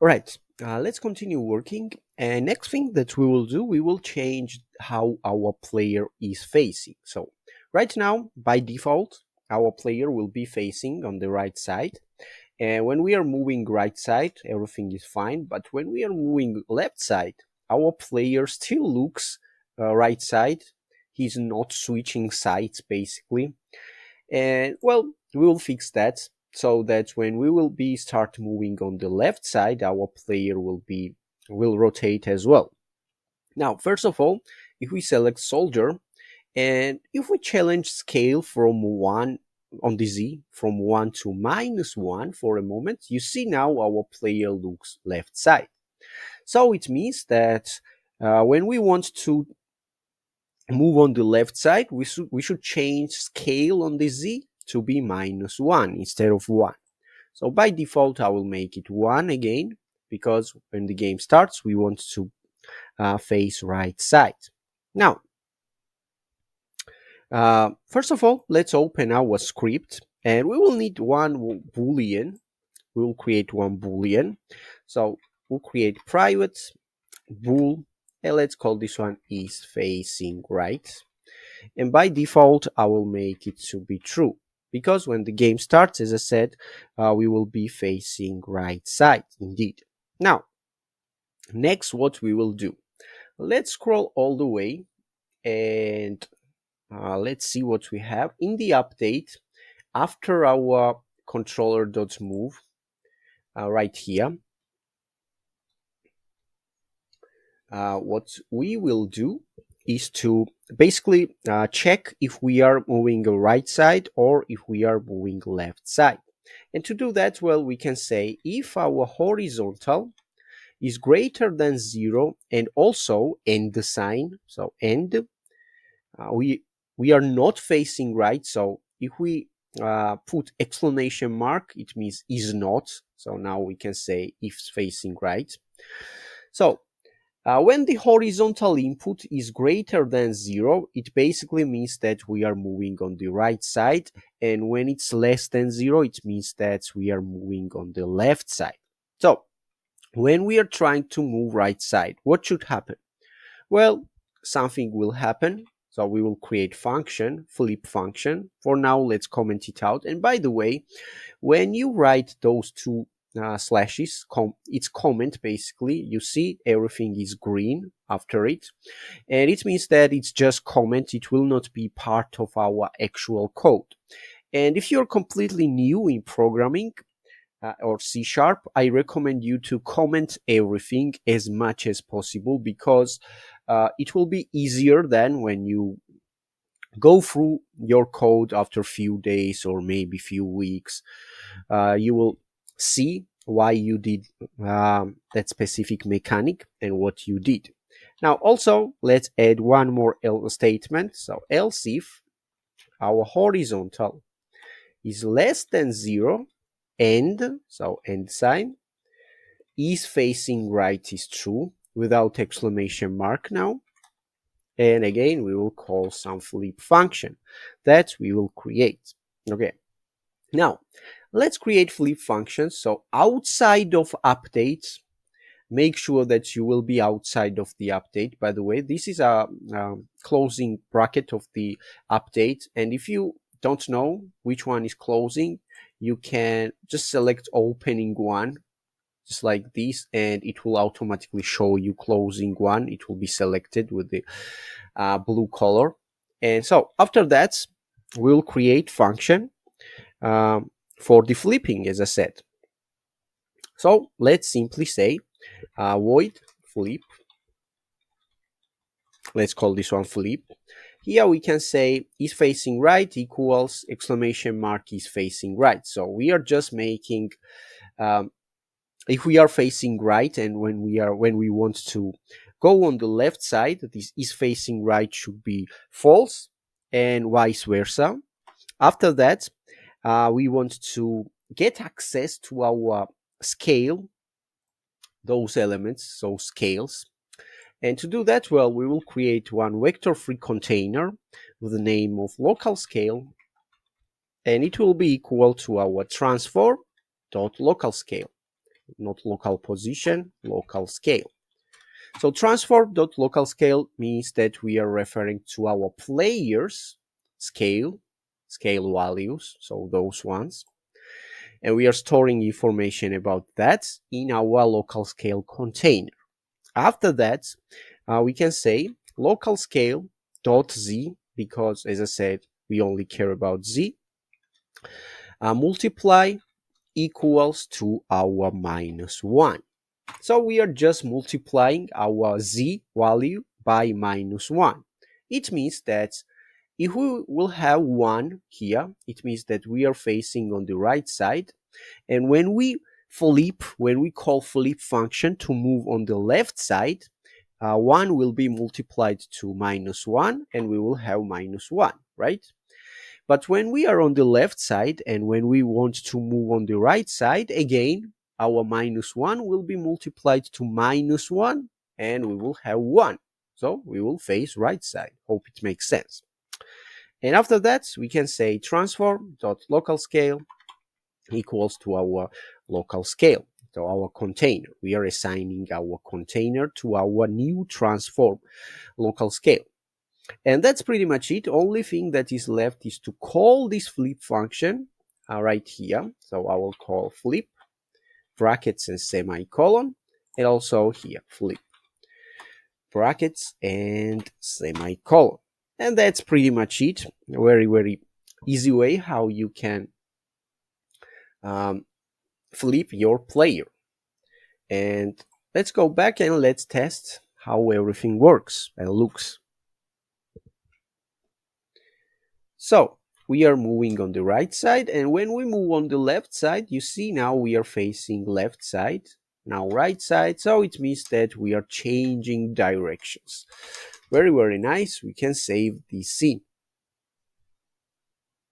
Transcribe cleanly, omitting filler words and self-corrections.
All right, let's continue working. And next thing that we will do, we will change how our player is facing. So right now, by default, our player will be facing on the right side. And when we are moving right side, everything is fine. But when we are moving left side, our player still looks right side. He's not switching sides basically. And well, we will fix that so that when we will be start moving on the left side, our player will rotate as well. Now, first of all, if we select soldier and if we challenge scale from 1 on the Z from 1 to -1 for a moment, you see now our player looks left side. So it means that when we want to move on the left side, we should change scale on the Z to be -1 instead of 1. So by default, I will make it 1 again, because when the game starts, we want to face right side. Now, first of all, let's open our script, and we will need one boolean. We will create one boolean. So we'll create private bool, and let's call this one is facing right. And by default, I will make it to be true, because when the game starts, as I said, we will be facing right side indeed. Now, next, what we will do, let's scroll all the way and let's see what we have in the update after our controller.move right here. What we will do is to basically check if we are moving right side or if we are moving left side. And to do that, well, we can say if our horizontal is greater than 0 and also end the sign, so end, we are not facing right. So if we put exclamation mark, it means is not. So now we can say if facing right. So when the horizontal input is greater than 0, it basically means that we are moving on the right side. And when it's less than 0, it means that we are moving on the left side. So when we are trying to move right side, what should happen? Well, something will happen. So we will create function, flip function. For now, let's comment it out. And by the way, when you write those two slashes, it's comment basically, you see everything is green after it. And it means that it's just comment. It will not be part of our actual code. And if you're completely new in programming, or C#, I recommend you to comment everything as much as possible, because it will be easier than when you go through your code after a few days or maybe few weeks. You will see why you did that specific mechanic and what you did. Now, also, let's add one more else statement. So else if our horizontal is less than 0, and so end sign is facing right is true without exclamation mark now. And again, we will call some flip function that we will create. Okay. Now, let's create flip functions. So outside of updates, make sure that you will be outside of the update. By the way, this is a closing bracket of the update. And if you don't know which one is closing, you can just select opening one, just like this, and it will automatically show you closing one. It will be selected with the blue color. And so after that, we'll create function for the flipping, as I said. So let's simply say void flip. Let's call this one flip. Here we can say is facing right equals exclamation mark is facing right. So we are just making if we are facing right, and when we want to go on the left side, this is facing right should be false, and vice versa. After that, we want to get access to our scale, those elements, so scales. And to do that, well, we will create one vector-free container with the name of local scale, and it will be equal to our transform.localScale. not local position, local scale. So transform.localScale means that we are referring to our players scale values, so those ones, and we are storing information about that in our local scale container. After that, we can say local scale dot z, because as I said, we only care about z, multiply equals to our -1. So we are just multiplying our z value by -1. It means that if we will have 1 here, it means that we are facing on the right side. And when we call flip function to move on the left side, 1 will be multiplied to -1 and we will have -1, right? But when we are on the left side and when we want to move on the right side, again, our -1 will be multiplied to -1 and we will have 1. So we will face right side. Hope it makes sense. And after that, we can say transform.localScale equals to our local scale, to our container. We are assigning our container to our new transform local scale. And that's pretty much it. Only thing that is left is to call this flip function right here. So I will call flip, brackets and semicolon, and also here, flip, brackets and semicolon. And that's pretty much it. A very, very easy way how you can flip your player. And let's go back and let's test how everything works and looks. So we are moving on the right side, and when we move on the left side, you see now we are facing left side, now right side. So it means that we are changing directions. Very, very nice. We can save the scene.